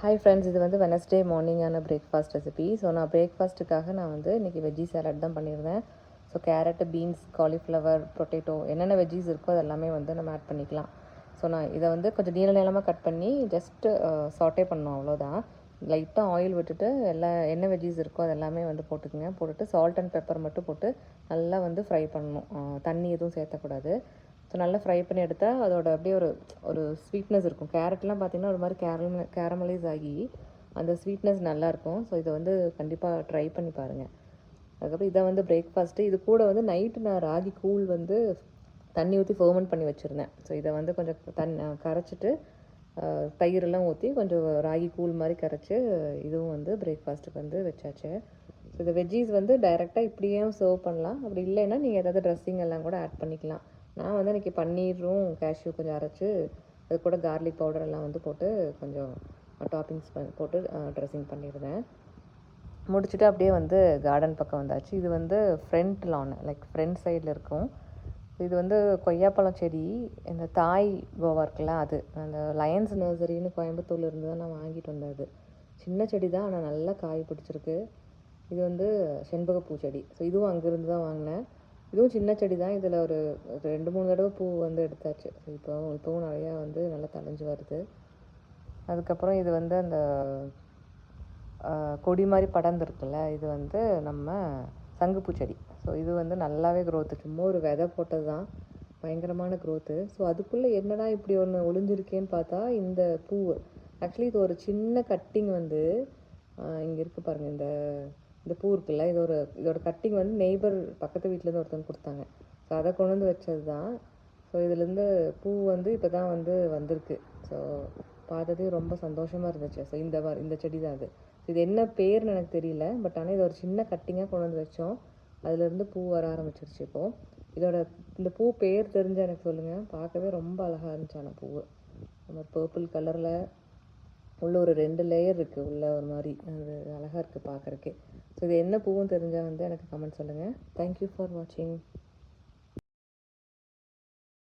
Hi friends, இது வந்து Wednesday மார்னிங்கான breakfast recipe. So நான் பிரேக்ஃபாஸ்ட்டுக்காக நான் வந்து இன்றைக்கி வெஜ்ஜி சாலட் தான் பண்ணியிருந்தேன். So carrot, beans, cauliflower, potato என்னென்ன வெஜ்ஜீஸ் இருக்கோ அது எல்லாமே வந்து நம்ம ஆட் பண்ணிக்கலாம். ஸோ நான் இதை வந்து கொஞ்சம் நீள நீளமாக கட் பண்ணி ஜஸ்ட்டு சாட்டே பண்ணோம், அவ்வளோதான். லைட்டாக ஆயில் விட்டுட்டு என்ன வெஜ்ஜீஸ் இருக்கோ அது எல்லாமே வந்து போட்டுக்குங்க. போட்டுட்டு சால்ட் அண்ட் பெப்பர் மட்டும் போட்டு நல்லா வந்து ஃப்ரை பண்ணணும். தண்ணி எதுவும் சேர்த்தக்கூடாது. ஸோ நல்லா ஃப்ரை பண்ணி எடுத்தால் அதோட அப்படியே ஒரு ஒரு ஸ்வீட்னஸ் இருக்கும். கேரட்லாம் பார்த்திங்கன்னா ஒரு மாதிரி கேரமலைஸ் ஆகி அந்த ஸ்வீட்னஸ் நல்லாயிருக்கும். ஸோ இதை வந்து கண்டிப்பாக ட்ரை பண்ணி பாருங்கள். அதுக்கப்புறம் இதை வந்து பிரேக்ஃபாஸ்ட்டு. இது கூட வந்து நைட்டு நான் ராகி கூழ் வந்து தண்ணி ஊற்றி ஃபர்மெண்ட் பண்ணி வச்சுருந்தேன். ஸோ இதை வந்து கொஞ்சம் கரைச்சிட்டு தயிரெல்லாம் ஊற்றி கொஞ்சம் ராகி கூழ் மாதிரி கரைச்சி இதுவும் வந்து பிரேக்ஃபாஸ்ட்டுக்கு வந்து வச்சாச்சு. ஸோ இந்த வெஜ்ஜீஸ் வந்து டைரெக்டாக இப்படியே சர்வ் பண்ணலாம். அப்படி இல்லைன்னா நீங்கள் ஏதாவது ட்ரெஸ்ஸிங் எல்லாம் கூட ஆட் பண்ணிக்கலாம். நான் வந்து இன்றைக்கி பன்னீரும் கேஷ்யூ கொஞ்சம் அரைச்சி அது கூட கார்லிக் பவுடர் எல்லாம் வந்து போட்டு கொஞ்சம் டாப்பிங்ஸ் போட்டு ட்ரெஸ்ஸிங் பண்ணியிருந்தேன். முடிச்சுட்டு அப்படியே வந்து கார்டன் பக்கம் வந்தாச்சு. இது வந்து ஃப்ரண்ட் லான், லைக் ஃப்ரண்ட் சைடில் இருக்கும். இது வந்து கொய்யாப்பழம் செடி. இந்த தாய் கோவா இருக்குல்ல, அது அந்த லயன்ஸ் நர்சரின்னு கோயம்புத்தூரில் இருந்து தான் நான் வாங்கிட்டு வந்தேன். அது சின்ன செடி தான், ஆனால் நல்லா காய் பிடிச்சிருக்கு. இது வந்து செண்பகப்பூ செடி. ஸோ இதுவும் அங்கேருந்து தான் வாங்கினேன். இதுவும் சின்ன செடி தான். இதில் ஒரு 2-3 தடவை பூ வந்து எடுத்தாச்சு. ஸோ இப்போவும் நிறையா வந்து நல்லா தழைஞ்சு வருது. அதுக்கப்புறம் இது வந்து அந்த கொடி மாதிரி படர்ந்துருக்குல்ல, இது வந்து நம்ம சங்குப்பூ செடி. ஸோ இது வந்து நல்லாவே க்ரோத்து. சும்மா ஒரு விதை போட்டது தான், பயங்கரமான க்ரோத்து. ஸோ அதுக்குள்ளே என்னடா இப்படி ஒன்று ஒளிஞ்சிருக்கேன்னு பார்த்தா இந்த பூ. ஆக்சுவலி இது ஒரு சின்ன கட்டிங் வந்து இங்கே இருக்குது பாருங்கள். இந்த பூ இருக்குல்ல, இதோட கட்டிங் வந்து நெய்பர் பக்கத்து வீட்டிலேருந்து ஒருத்தவங்க கொடுத்தாங்க. ஸோ அதை கொண்டு வந்து வச்சது தான். ஸோ இதுலேருந்து பூ வந்து இப்போ தான் வந்து வந்திருக்கு. ஸோ பார்த்ததே ரொம்ப சந்தோஷமாக இருந்துச்சு. ஸோ இந்த செடி தான் அது. இது என்ன பேர்னு எனக்கு தெரியல, பட் ஆனால் இது ஒரு சின்ன கட்டிங்காக கொண்டு வந்து வச்சோம். அதுலேருந்து பூ வர ஆரம்பிச்சிருச்சு. இப்போது இந்த பூ பேர் தெரிஞ்சால் எனக்கு சொல்லுங்கள். பார்க்கவே ரொம்ப அழகாக இருந்துச்சு. ஆனால் பூ நம்ம பர்பிள் கலரில் உள்ள ஒரு 2 லேயர் இருக்குது. உள்ள ஒரு மாதிரி அது அழகாக இருக்குது பார்க்குறக்கே. ஸோ இது என்ன பூவும் தெரிஞ்சால் வந்து எனக்கு கமெண்ட் சொல்லுங்கள். தேங்க்யூ ஃபார் வாட்சிங்.